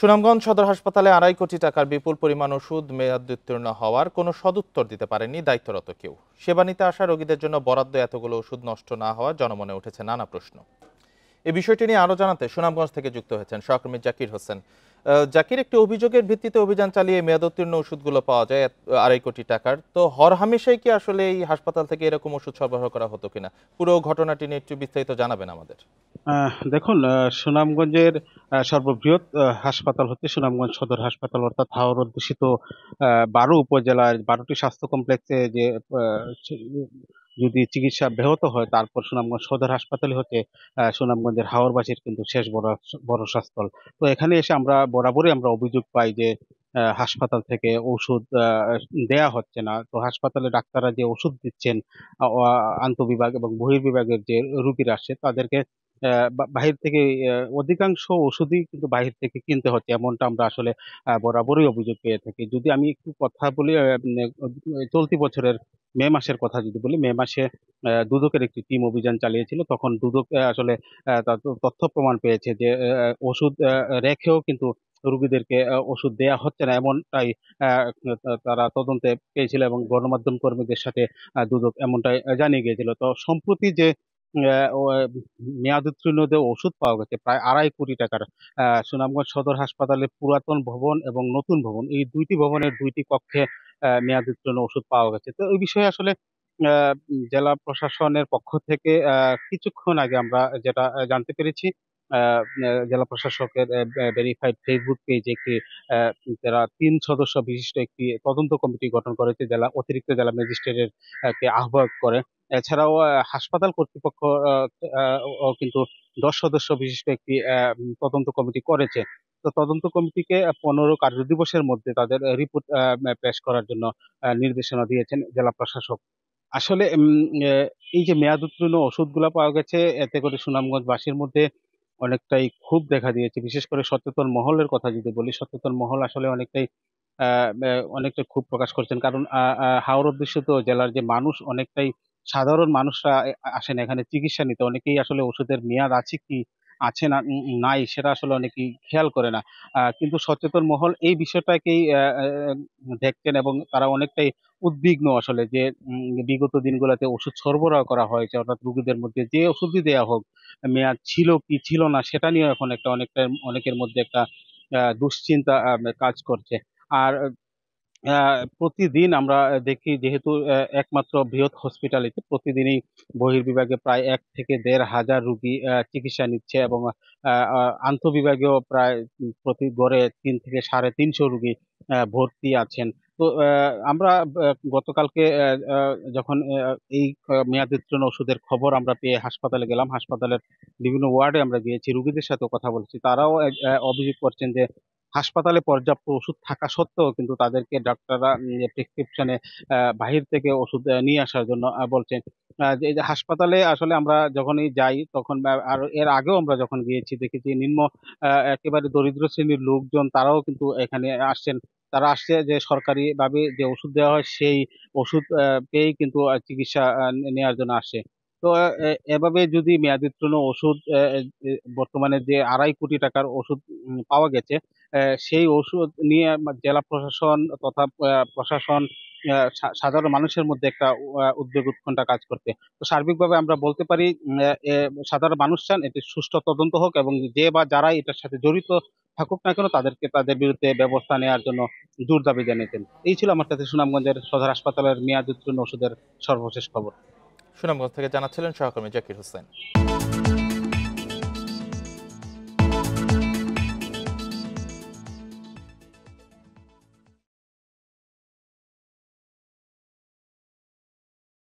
সুনামগঞ্জ সদর হাসপাতালে ২.৫ কোটি টাকার বিপুল পরিমাণ ওষুধ মেয়াদোত্তীর্ণ হওয়ার কোনো সদুত্তর দিতে পারেনি দায়িত্বরত কেউ। সেবা নিতে আসা রোগীদের জন্য বরাদ্দ এতগুলো ওষুধ নষ্ট না হওয়া জনমনে উঠেছে নানা প্রশ্ন। এই বিষয়টি নিয়ে আরো জানাতে সুনামগঞ্জ থেকে যুক্ত হয়েছেন সহকর্মী জাকির হোসেন। জাকির, একটি অভিযোগের ভিত্তিতে অভিযান চালিয়ে মেয়াদোত্তীর্ণ ওষুধগুলো পাওয়া যায় ২.৫ কোটি টাকার। তো হরহামেশাই কি আসলে এই হাসপাতাল থেকে এরকম ওষুধ সরবরাহ করা হতো কিনা, পুরো ঘটনাটি নিয়ে একটু বিস্তারিত জানাবেন আমাদের। দেখুন, সুনামগঞ্জের সর্ববৃহৎ হাসপাতাল হচ্ছে সুনামগঞ্জ সদর হাসপাতাল, অর্থাৎ হাওর অধ্যুষিত ১২ উপজেলার ১২টি স্বাস্থ্য কমপ্লেক্সে যে যদি চিকিৎসা ব্যাহত হয়, তারপর সুনামগঞ্জ সদর হাসপাতালে হচ্ছে সুনামগঞ্জের হাওরবাসীর কিন্তু শেষ ভরসাস্থল। তো এখানে এসে আমরা বরাবরই অভিযোগ পাই যে হাসপাতাল থেকে ওষুধ দেয়া হচ্ছে না। তো হাসপাতালে ডাক্তাররা যে ওষুধ দিচ্ছেন, আন্তঃবিভাগ এবং বহির্বিভাগের যে রুগীরা আসছে তাদেরকে বাহির থেকে অধিকাংশ ওষুধই কিন্তু বাহির থেকে কিনতে হচ্ছে, এমনটা আমরা আসলে বরাবরই অভিযোগ পেয়ে থাকি। যদি আমি একটু কথা বলি, চলতি বছরের মে মাসের কথা যদি বলি, মে মাসে দুদকের একটি টিম অভিযান চালিয়েছিল। তখন দুদক আসলে তথ্য প্রমাণ পেয়েছে যে ওষুধ রেখেও কিন্তু রোগীদেরকে ওষুধ দেয়া হচ্ছে না, এমনটাই আহ, তারা তদন্তে পেয়েছিল এবং গণমাধ্যম কর্মীদের সাথে দুদক এমনটাই জানিয়ে গিয়েছিল। তো সম্প্রতি যে মেয়াদ উত্তীর্ণ যে ওষুধ পাওয়া গেছে প্রায় ২.৫ কোটি টাকার, সুনামগঞ্জ সদর হাসপাতালে পুরাতন ভবন এবং নতুন ভবন, এই দুইটি ভবনের দুইটি কক্ষে মেয়াদ উত্তীর্ণ ওষুধ পাওয়া গেছে। তো এই বিষয়ে আসলে জেলা প্রশাসনের পক্ষ থেকে কিছুক্ষণ আগে আমরা যেটা জানতে পেরেছি, জেলা প্রশাসকের ভেরিফাইড ফেসবুক পেজে একটি আহ, যারা ৩ সদস্য বিশিষ্ট একটি তদন্ত কমিটি গঠন করেছে অতিরিক্ত জেলা ম্যাজিস্ট্রেটের কে আহ্বায়ক করে। এছাড়াও হাসপাতাল কর্তৃপক্ষ আহ, আহ, ও কিন্তু ১০ সদস্য বিশিষ্ট একটি তদন্ত কমিটি করেছে। তো তদন্ত কমিটিকে ১৫ কার্যদিবসের মধ্যে তাদের রিপোর্ট পেশ করার জন্য নির্দেশনা দিয়েছেন জেলা প্রশাসক। আসলে এই যে মেয়াদ উত্তীর্ণ ওষুধগুলো পাওয়া গেছে, এতে করে সুনামগঞ্জবাসীর মধ্যে অনেকটাই ক্ষোভ দেখা দিয়েছে। বিশেষ করে সচেতন মহলের কথা যদি বলি, সচেতন মহল আসলে অনেকটা ক্ষোভ প্রকাশ করছেন। কারণ হাওর অধ্যুষিত জেলার যে মানুষ, অনেকটাই সাধারণ মানুষরা আসেন এখানে চিকিৎসা নিতে। অনেকেই আসলে ওষুধের মেয়াদ আছে কি আছে না নাই সেটা আসলে অনেকেই খেয়াল করে না। কিন্তু সচেতন মহল এই বিষয়টাকেই দেখছেন এবং তারা অনেকটাই উদ্বিগ্ন আসলে যে বিগত দিনগুলোতে ওষুধ সরবরাহ করা হয়েছে, অর্থাৎ রোগীদের মধ্যে যে ওষুধই দেওয়া হোক, মেয়াদ ছিল কি ছিল না সেটা নিয়ে এখন অনেকের মধ্যে একটা দুশ্চিন্তা কাজ করছে। আর প্রতিদিন আমরা দেখি, যেহেতু একমাত্র বৃহৎ হসপিটালিতে প্রতিদিনই বহির্বিভাগে প্রায় ১ থেকে ১.৫ হাজার রুগী চিকিৎসা নিচ্ছে এবং আন্তঃবিভাগেও প্রায় প্রতি গড়ে ৩ থেকে ৩৫০ রুগী ভর্তি আছেন। তো আমরা গতকালকে যখন এই মেয়াদ উত্তীর্ণ ওষুধের খবর আমরা পেয়ে হাসপাতালে গেলাম, হাসপাতালের বিভিন্ন ওয়ার্ডে আমরা গিয়েছি, রুগীদের সাথেও কথা বলছি। তারাও অভিযোগ করছেন যে হাসপাতালে পর্যাপ্ত ওষুধ থাকা সত্ত্বেও কিন্তু তাদেরকে ডাক্তাররা প্রেসক্রিপশনে বাহির থেকে ওষুধ নিয়ে আসার জন্য বলছেন। যে হাসপাতালে আসলে আমরা যখনই যাই তখন আর এর আগেও আমরা যখন গিয়েছি দেখেছি একেবারে দরিদ্র শ্রেণীর লোকজন তারাও কিন্তু এখানে আসছেন। তারা আসছে যে সরকারি ভাবে যে ওষুধ দেওয়া হয় সেই ওষুধ পেয়েই কিন্তু চিকিৎসা নেওয়ার জন্য আসছে। তো এভাবে যদি মেয়াদোত্তীর্ণ ওষুধ বর্তমানে যে ২.৫ কোটি টাকার ওষুধ পাওয়া গেছে, সেই ওষুধ নিয়ে জেলা প্রশাসন তথা প্রশাসন, সাধারণ মানুষের মধ্যে একটা উদ্বেগ উৎকণ্ঠা কাজ করতে। তো সার্বিকভাবে আমরা বলতে পারি, সাধারণ মানুষ চান এটি সুষ্ঠু তদন্ত হোক এবং যে বা যারাই এটার সাথে জড়িত থাকুক না কেন তাদেরকে তাদের বিরুদ্ধে ব্যবস্থা নেওয়ার জন্য জোর দাবি জানিয়েছেন। এই ছিল আমার কাছে সুনামগঞ্জের সদর হাসপাতালের মেয়াদ উত্তীর্ণ ওষুধের সর্বশেষ খবর। সুনামগঞ্জ থেকে জানাচ্ছিলেন সহকর্মী জাকির হোসেন।